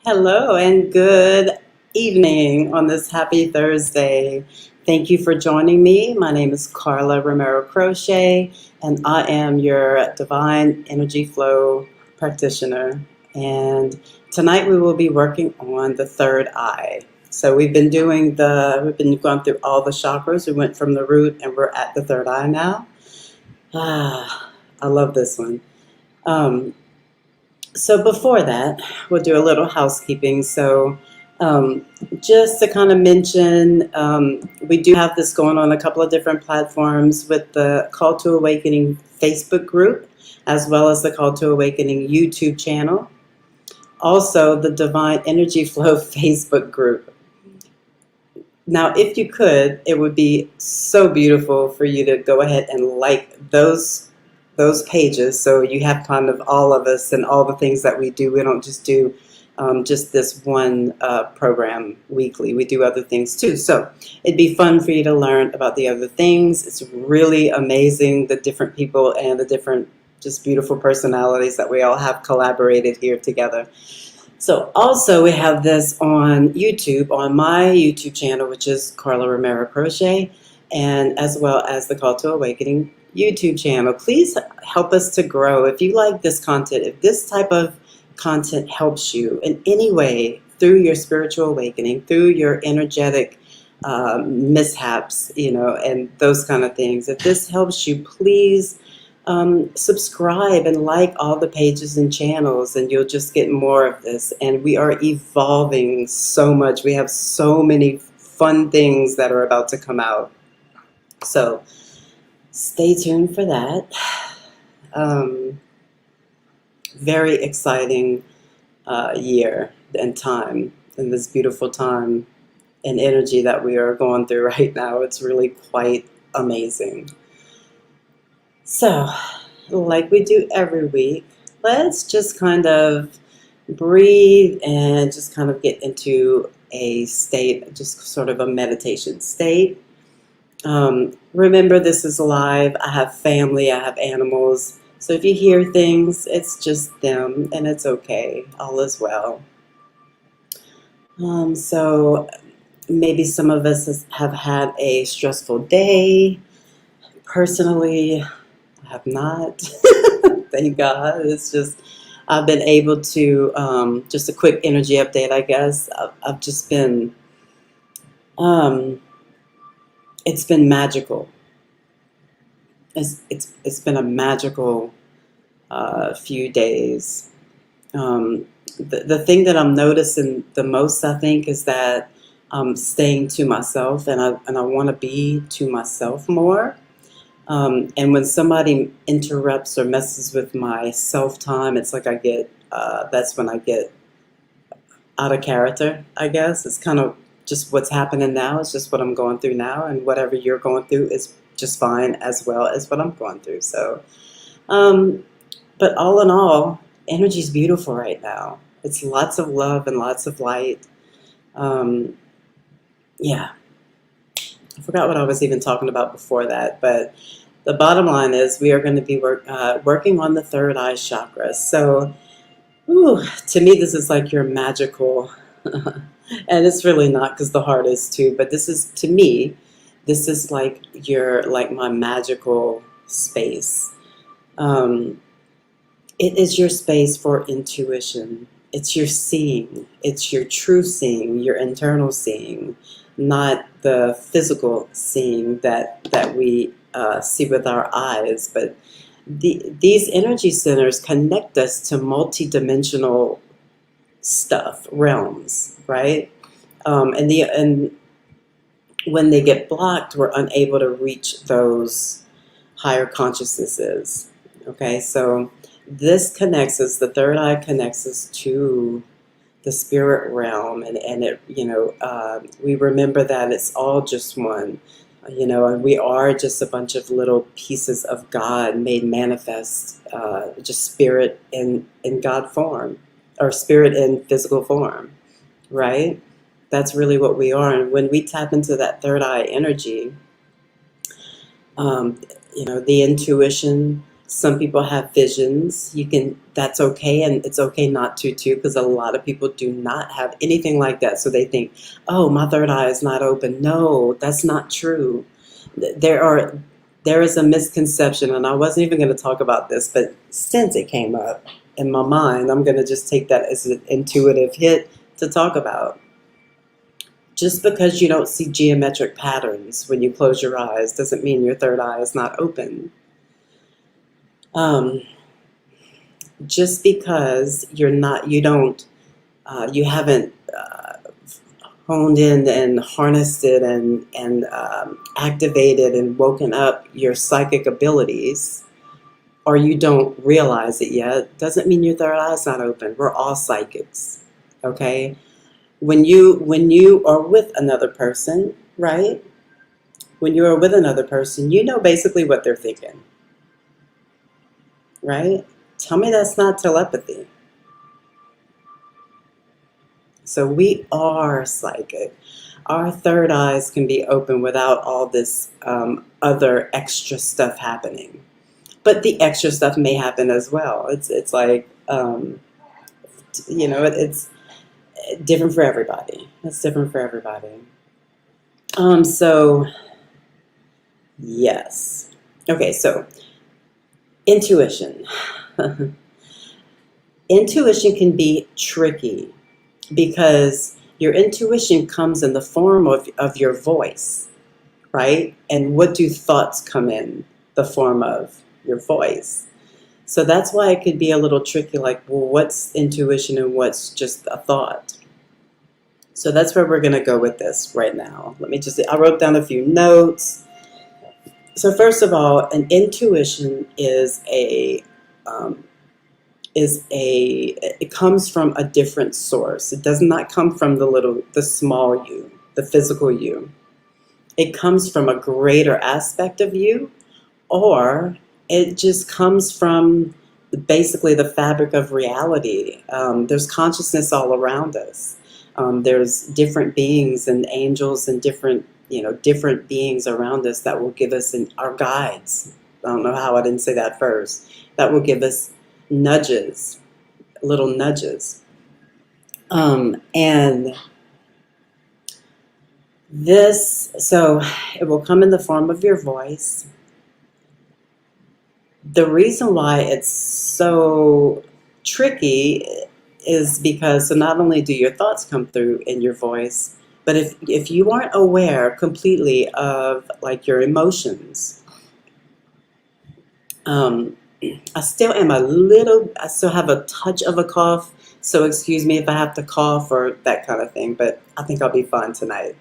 Hello and good evening on this happy Thursday. Thank you for joining me. My name is Carla Romero Crochet, and I am your Divine Energy Flow practitioner. And tonight we will be working on the third eye. So we've been going through all the chakras. We went from the root and we're at the third eye now. I love this one. Um, so before that, we'll do a little housekeeping. So um, just to kind of mention, we do have this going on a couple of different platforms with the Call to Awakening Facebook group, as well as the Call to Awakening YouTube channel. Also, the Divine Energy Flow Facebook group. Now, if you could, it would be so beautiful for you to go ahead and like those pages, so you have kind of all of us and all the things that we do. We don't just do just this one program weekly. We do other things too. So it'd be fun for you to learn about the other things. It's really amazing, the different people and the different just beautiful personalities that we all have collaborated here together. So also we have this on YouTube, on my YouTube channel, which is Carla Romero Crochet, and as well as the Call to Awakening YouTube channel. Please help us to grow. If you like this content, if this type of content helps you in any way through your spiritual awakening, through your energetic mishaps, and those kind of things, if this helps you, please subscribe and like all the pages and channels, and you'll just get more of this. And we are evolving so much. We have so many fun things that are about to come out. So stay tuned for that. Very exciting year and time, and this beautiful time and energy that we are going through right now. It's really quite amazing. So, like we do every week, let's just kind of breathe and just kind of get into a state, just sort of a meditation state. Remember, this is live. I have family, I have animals. So if you hear things, it's just them, and it's okay. All is well. So maybe some of us have had a stressful day. Personally, I have not. Thank God. It's just I've been able to, just a quick energy update, I guess. I've just been, it's been magical. It's been a magical few days. The thing that I'm noticing the most, I think, is that I'm staying to myself, and I want to be to myself more. And when somebody interrupts or messes with my self time, it's like that's when I get out of character, I guess. It's kind of just what's happening now. It's just what I'm going through now, and whatever you're going through is just fine as well as what I'm going through. So, but all in all, energy is beautiful right now. It's lots of love and lots of light. Yeah. I forgot what I was even talking about before that, but the bottom line is we are going to be working on the third eye chakra. So, to me, this is like your magical, and it's really not, because the heart is too, but this is, to me, this is like my magical space. It is your space for intuition. It's your seeing. It's your true seeing, your internal seeing, not the physical seeing that we see with our eyes. But these energy centers connect us to multidimensional stuff, realms, right? And when they get blocked, we're unable to reach those higher consciousnesses. Okay, so this connects us, the third eye connects us to the spirit realm, and it, we remember that it's all just one, and we are just a bunch of little pieces of God made manifest, just spirit in God form, or spirit in physical form, right? That's really what we are. And when we tap into that third eye energy, the intuition, Some people have visions. That's okay, and it's okay not to too, because a lot of people do not have anything like that. So they think, oh, my third eye is not open. No, that's not true. There is a misconception, and I wasn't even going to talk about this, but since it came up in my mind, I'm going to just take that as an intuitive hit to talk about. Just because you don't see geometric patterns when you close your eyes doesn't mean your third eye is not open. Just because you haven't honed in and harnessed it and activated and woken up your psychic abilities, or you don't realize it yet, doesn't mean your third eye is not open. We're all psychics, okay? When you are with another person, right? When you are with another person, you know basically what they're thinking, right? Tell me that's not telepathy. So we are psychic. Our third eyes can be open without all this other extra stuff happening. But the extra stuff may happen as well. It's like, it's different for everybody. It's different for everybody. So, yes. Okay, so intuition. Intuition can be tricky because your intuition comes in the form of your voice, right? And what do thoughts come in the form of? Your voice. So that's why it could be a little tricky, like, well, what's intuition and what's just a thought? So that's where we're going to go with this right now. I wrote down a few notes. So first of all, an intuition it comes from a different source. It does not come from the small you, the physical you. It comes from a greater aspect of you, or it just comes from basically the fabric of reality. There's consciousness all around us. There's different beings and angels and different beings around us that will give us our guides. I don't know how I didn't say that first. That will give us nudges, little nudges. And so it will come in the form of your voice. The reason why it's so tricky is because, so not only do your thoughts come through in your voice, but if you aren't aware completely of like your emotions, I still have a touch of a cough, so excuse me if I have to cough or that kind of thing, but I think I'll be fine tonight.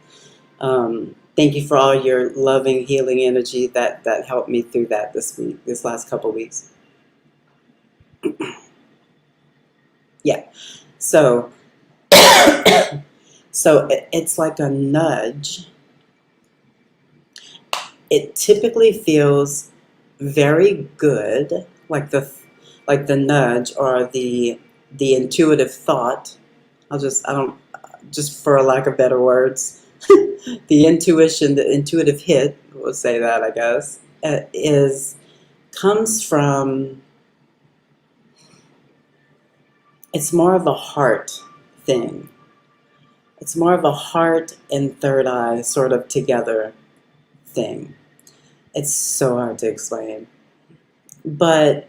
Thank you for all your loving, healing energy that helped me through that this last couple weeks. Yeah. So it's like a nudge. It typically feels very good, like the nudge or the intuitive thought. Just for a lack of better words, the intuitive hit, we'll say that, I guess, comes from, it's more of a heart thing. It's more of a heart and third eye sort of together thing. It's so hard to explain. But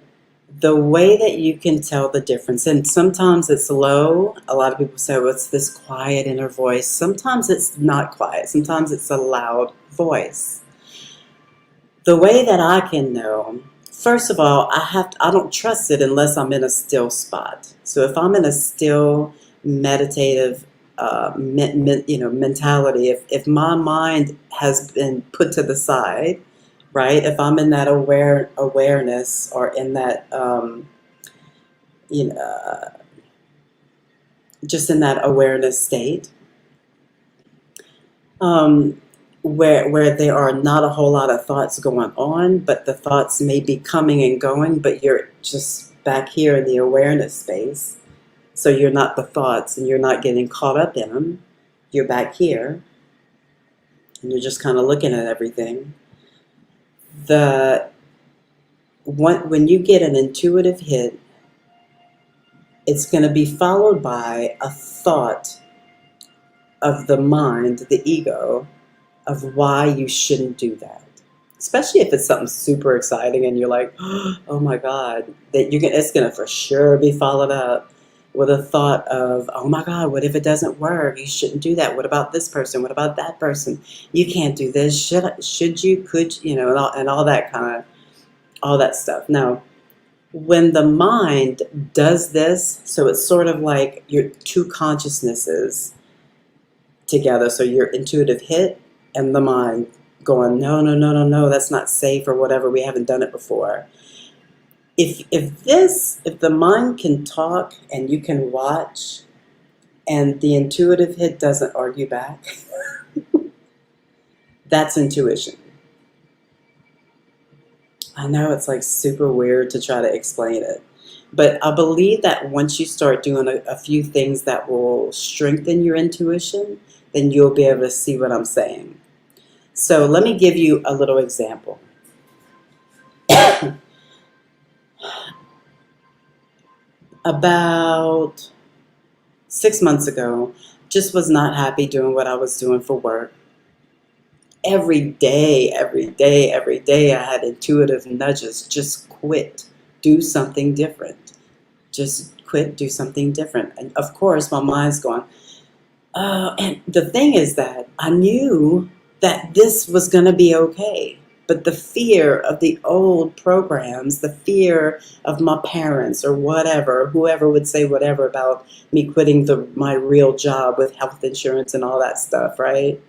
the way that you can tell the difference, and sometimes it's low. A lot of people say, well, it's this quiet inner voice. Sometimes it's not quiet. Sometimes it's a loud voice. The way that I can know, first of all, I don't trust it unless I'm in a still spot. So if I'm in a still meditative mentality, if my mind has been put to the side, right? If I'm in that awareness or in that, just in that awareness state, where there are not a whole lot of thoughts going on, but the thoughts may be coming and going, but you're just back here in the awareness space. So you're not the thoughts and you're not getting caught up in them. You're back here and you're just kind of looking at everything. when you get an intuitive hit, it's going to be followed by a thought of the mind, the ego, of why you shouldn't do that. Especially if it's something super exciting and you're like, oh my God, it's gonna for sure be followed up with a thought of, oh my God, what if it doesn't work? You shouldn't do that. What about this person? What about that person? You can't do this. Should you? Could you? And all that all that stuff. Now, when the mind does this, so it's sort of like your two consciousnesses together. So your intuitive hit and the mind going, no, no, no, no, no, that's not safe or whatever. We haven't done it before. If the mind can talk and you can watch and the intuitive hit doesn't argue back, that's intuition. I know it's like super weird to try to explain it, but I believe that once you start doing a few things that will strengthen your intuition, then you'll be able to see what I'm saying. So let me give you a little example. About 6 months ago, just was not happy doing what I was doing for work. Every day, every day, every day, I had intuitive nudges. Just quit, do something different. Just quit, do something different. And of course, my mind's going, oh, and the thing is that I knew that this was going to be okay. But the fear of the old programs, the fear of my parents or whatever, whoever would say whatever about me quitting my real job with health insurance and all that stuff, right?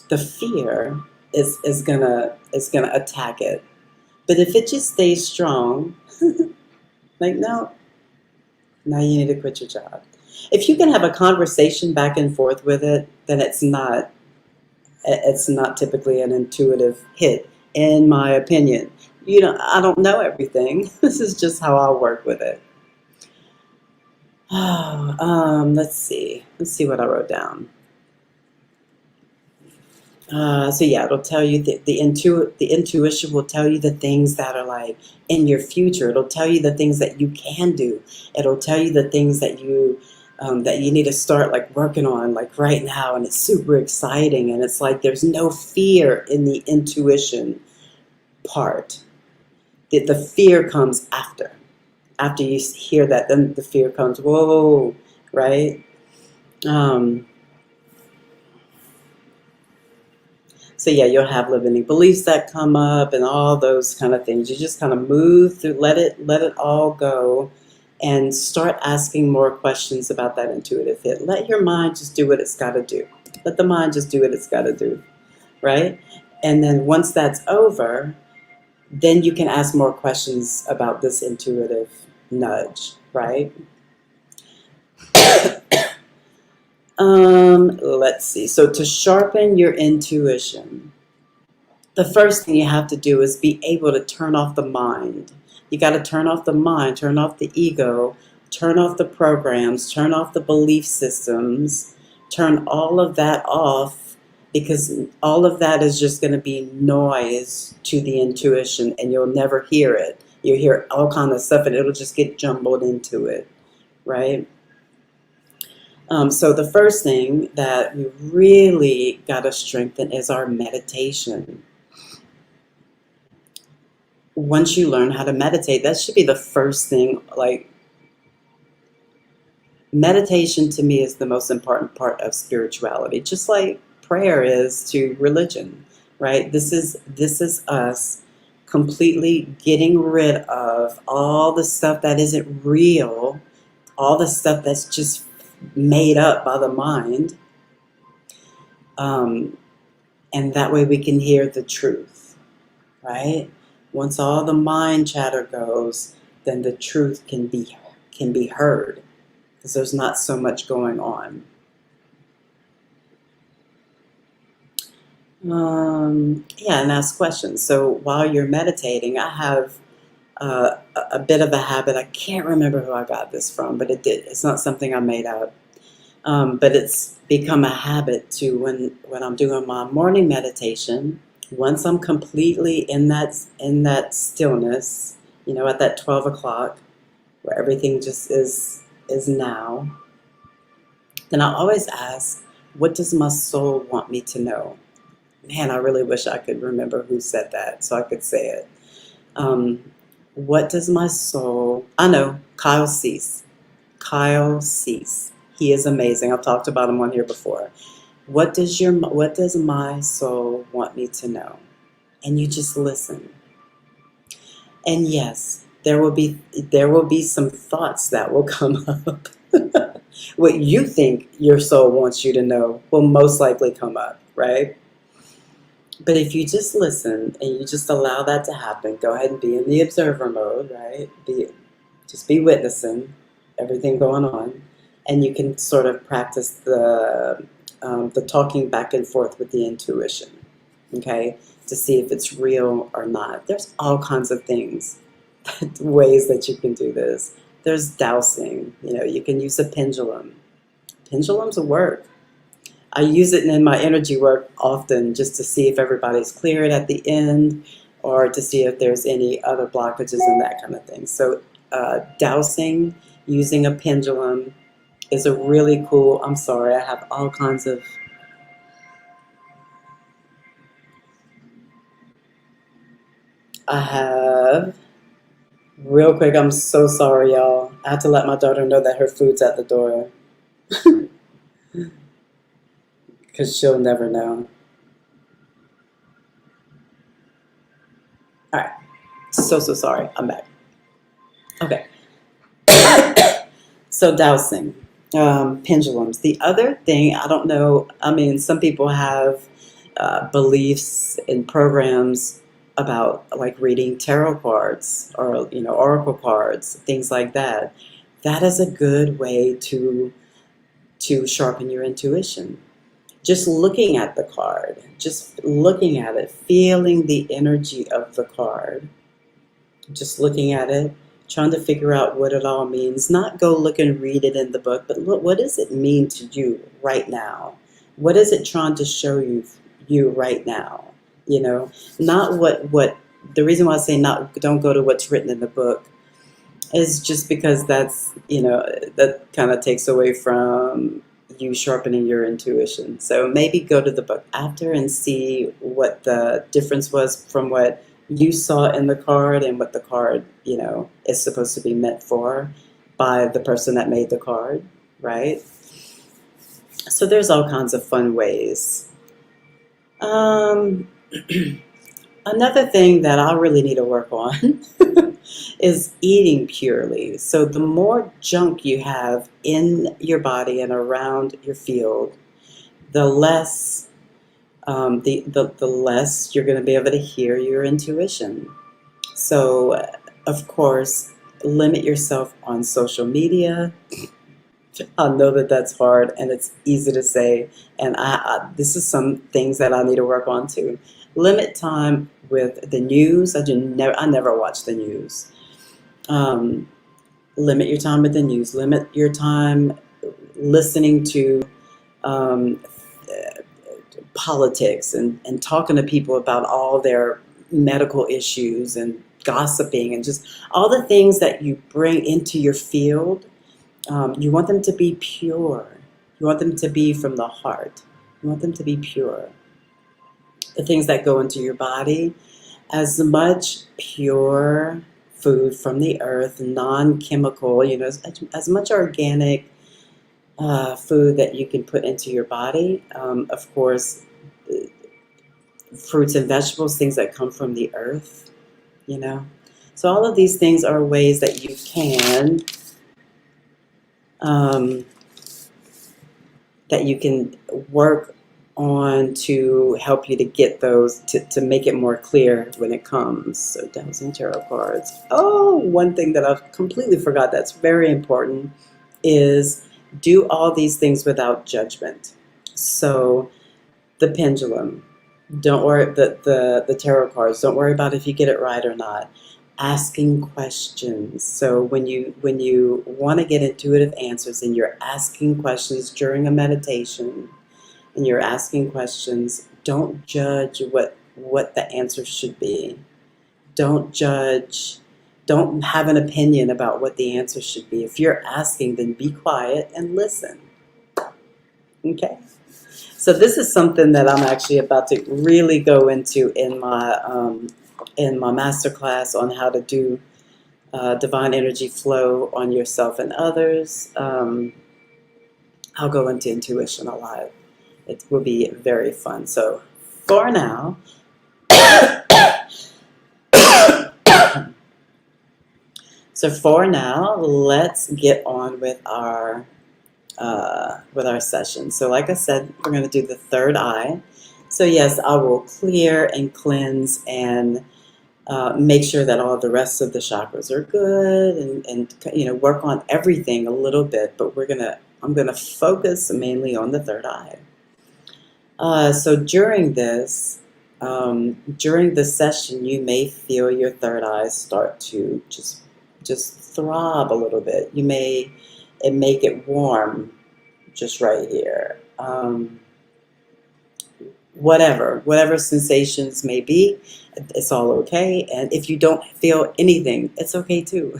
The fear is gonna attack it. But if it just stays strong, like no, now you need to quit your job. If you can have a conversation back and forth with it, then it's not typically an intuitive hit, in my opinion. I don't know everything. This is just how I work with it. Let's see what I wrote down. So yeah, it'll tell you the intuition will tell you the things that are like in your future. It'll tell you the things that you can do. It'll tell you the things that you need to start like working on like right now, and it's super exciting. And it's like there's no fear in the intuition part. The fear comes after you hear that. Then the fear comes. Whoa, right? So yeah, you'll have limiting beliefs that come up and all those kind of things. You just kind of move through, let it all go, and start asking more questions about that intuitive hit. Let your mind just do what it's got to do. Let the mind just do what it's got to do, right? And then once that's over, then you can ask more questions about this intuitive nudge, right? Let's see. So to sharpen your intuition, the first thing you have to do is be able to turn off the mind. You got to turn off the mind, turn off the ego, turn off the programs, turn off the belief systems, turn all of that off, because all of that is just going to be noise to the intuition, and you'll never hear it. You'll hear all kind of stuff and it'll just get jumbled into it, right? So the first thing that we really got to strengthen is our meditation. Once you learn how to meditate, that should be the first thing. Like, meditation to me is the most important part of spirituality, just like prayer is to religion, right? This is us completely getting rid of all the stuff that isn't real, all the stuff that's just made up by the mind, and that way we can hear the truth, right? Once all the mind chatter goes, then the truth can be heard, because there's not so much going on. Yeah, and ask questions. So while you're meditating, I have a bit of a habit. I can't remember who I got this from, but it's not something I made up. But it's become a habit to, when I'm doing my morning meditation, Once I'm completely in that stillness, at that 12 o'clock where everything just is now, then I always ask, what does my soul want me to know? Man, I really wish I could remember who said that so I could say it. Um, what does my soul? I know, Kyle Cease. Kyle Cease. He is amazing. I've talked about him on here before. What does my soul want me to know? And you just listen. And yes, there will be some thoughts that will come up. What you think your soul wants you to know will most likely come up, right? But if you just listen and you just allow that to happen, go ahead and be in the observer mode, right? Just be witnessing everything going on, and you can sort of practice the talking back and forth with the intuition, okay, to see if it's real or not. There's all kinds of things, ways that you can do this. There's dowsing. You can use a pendulum. Pendulums will work. I use it in my energy work often just to see if everybody's cleared at the end, or to see if there's any other blockages and that kind of thing. So dowsing using a pendulum is a really cool, I'm sorry, I have all kinds of, I have, real quick, I'm so sorry, y'all. I have to let my daughter know that her food's at the door because she'll never know. All right, so sorry, I'm back. Okay. So dowsing, pendulums. The other thing, I don't know, I mean, some people have beliefs and programs about like reading tarot cards or, oracle cards, things like that. That is a good way to sharpen your intuition. Just looking at the card, just looking at it, feeling the energy of the card, just looking at it, trying to figure out what it all means. Not go look and read it in the book, but look, what does it mean to you right now? What is it trying to show you right now? Not what the reason why I say not don't go to what's written in the book is just because that kind of takes away from you sharpening your intuition. So maybe go to the book after and see what the difference was from what you saw in the card and what the card, is supposed to be meant for by the person that made the card, right? So there's all kinds of fun ways. Another thing that I really need to work on is eating purely. So the more junk you have in your body and around your field, the less the less you're going to be able to hear your intuition. So, of course, limit yourself on social media. I know that that's hard and it's easy to say, and this is some things that I need to work on too. Limit time with the news. I never watch the news. Limit your time with the news. Limit your time listening to politics and talking to people about all their medical issues and gossiping and just all the things that you bring into your field. You want them to be pure. You want them to be from the heart. You want them to be pure. The things that go into your body, as much pure food from the earth, non-chemical, as much organic food that you can put into your body. Of course, fruits and vegetables, things that come from the earth, So all of these things are ways that you can work on to help you to get those, to make it more clear when it comes. So dowsing tarot cards. Oh, one thing that I've completely forgot that's very important is do all these things without judgment. So the pendulum, don't worry, the tarot cards, don't worry about if you get it right or not. Asking questions. So when you want to get intuitive answers and you're asking questions during a meditation and you're asking questions, don't judge what what the answer should be. Don't judge. Don't have an opinion about what the answer should be. If you're asking, then be quiet and listen. Okay? So this is something that I'm actually about to really go into in my masterclass on how to do divine energy flow on yourself and others. I'll go into intuition a lot. It will be very fun. So for now, let's get on with our session. So like I said, we're going to do the third eye. So yes, I will clear and cleanse and make sure that all the rest of the chakras are good, and work on everything a little bit. But I'm gonna focus mainly on the third eye. So during this session, you may feel your third eye start to just throb a little bit. You may make it warm just right here. Whatever sensations may be, it's all okay. And if you don't feel anything, it's okay too.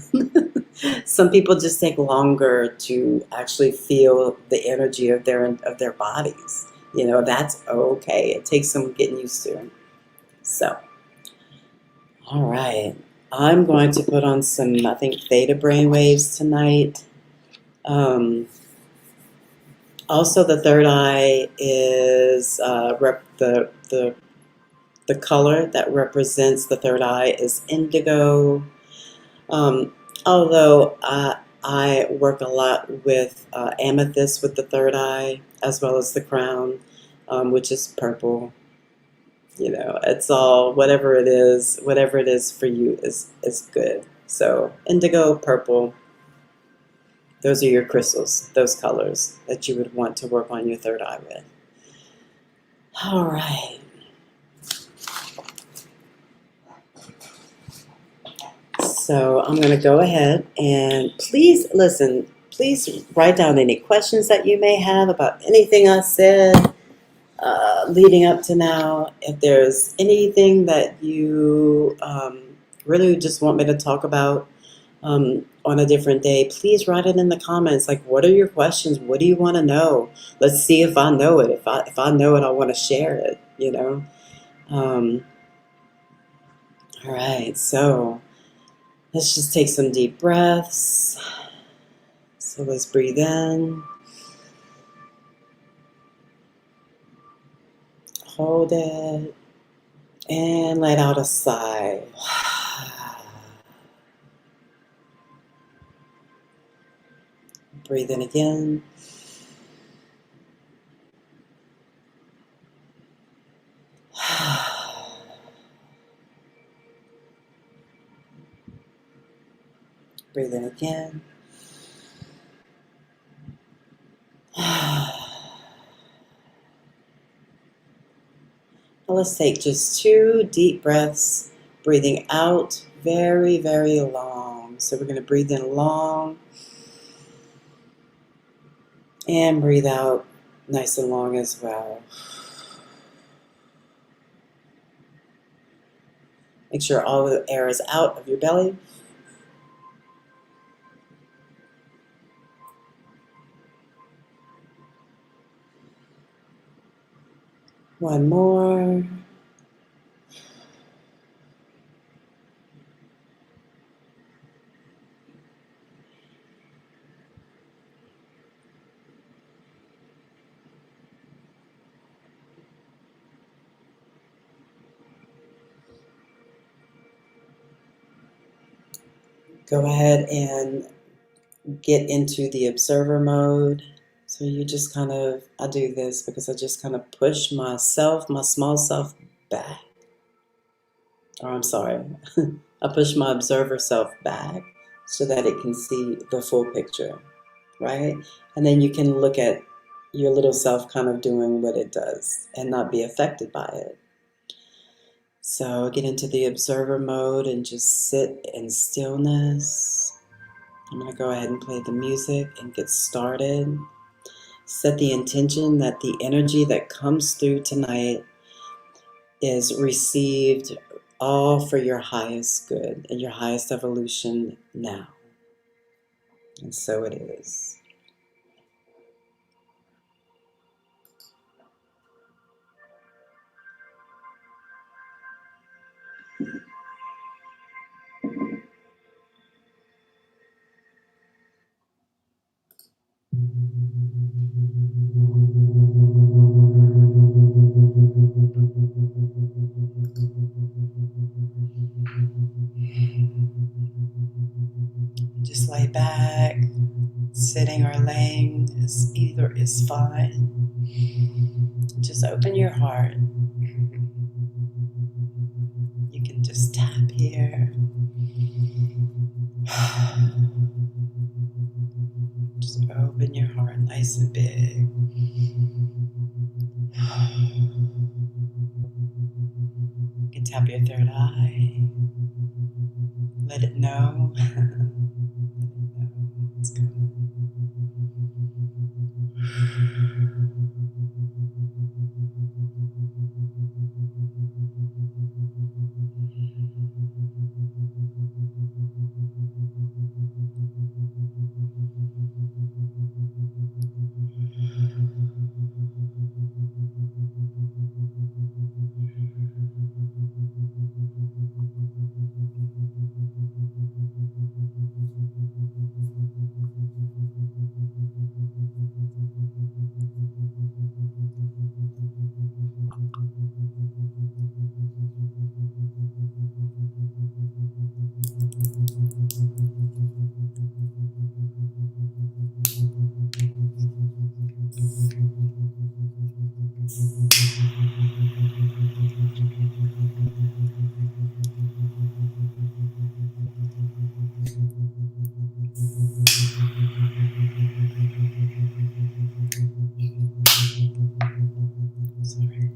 Some people just take longer to actually feel the energy of their bodies. That's okay. It takes some getting used to. So, all right. I'm going to put on some, I think, theta brainwaves tonight. Also, the third eye is the color that represents the third eye is indigo. Although I work a lot with amethyst with the third eye, as well as the crown, which is purple. It's all whatever it is for you is good. So indigo, purple. Those are your crystals, those colors that you would want to work on your third eye with. All right. So I'm going to go ahead and please listen. Please write down any questions that you may have about anything I said leading up to now. If there's anything that you really just want me to talk about on a different day, please write it in the comments. Like, what are your questions? What do you want to know? Let's see if I know it. If I know it, I want to share it, all right, so let's just take some deep breaths. So let's breathe in, hold it, and let out a sigh. Breathe in again. Breathe in again. Now let's take just 2 deep breaths, breathing out very, very long. So we're going to breathe in long and breathe out nice and long as well. Make sure all the air is out of your belly. One more. Go ahead and get into the observer mode. So you just I do this because I just kind of push myself, my small self back. Or I'm sorry, I push my observer self back so that it can see the full picture, right? And then you can look at your little self kind of doing what it does and not be affected by it. So get into the observer mode and just sit in stillness. I'm going to go ahead and play the music and get started. Set the intention that the energy that comes through tonight is received all for your highest good and your highest evolution now. And so it is. Just lay back. Sitting or laying either is fine. Just open your heart. You can just tap here. Just open your heart nice and big. You can tap your third eye. Let it know. Let it know it's coming. Sorry.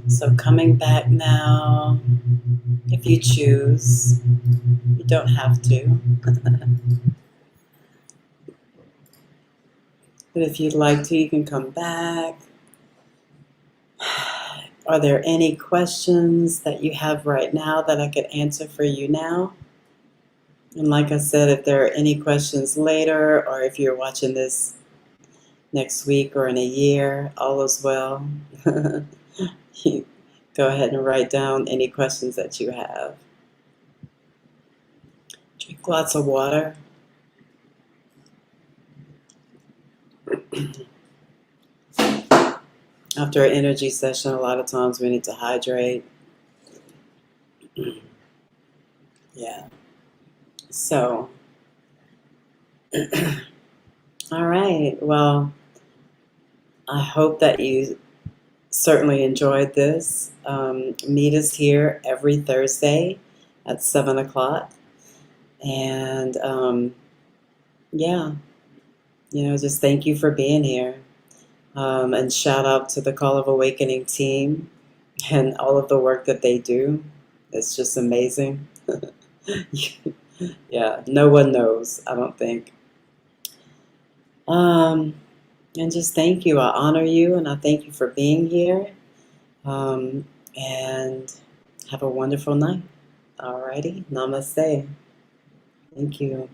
So coming back now, if you choose, you don't have to. But if you'd like to, you can come back. Are there any questions that you have right now that I could answer for you now? And like I said, if there are any questions later, or if you're watching this next week or in a year, all is well. You go ahead and write down any questions that you have. Drink lots of water. After an energy session, a lot of times we need to hydrate. Yeah. So, all right. Well, I hope that you certainly enjoyed this. Meet us here every Thursday at 7 o'clock. And yeah, just thank you for being here. And shout out to the Call of Awakening team and all of the work that they do. It's just amazing. Yeah, no one knows, I don't think. Um, and just thank you. I honor you and I thank you for being here. And have a wonderful night. Alrighty, namaste. Thank you.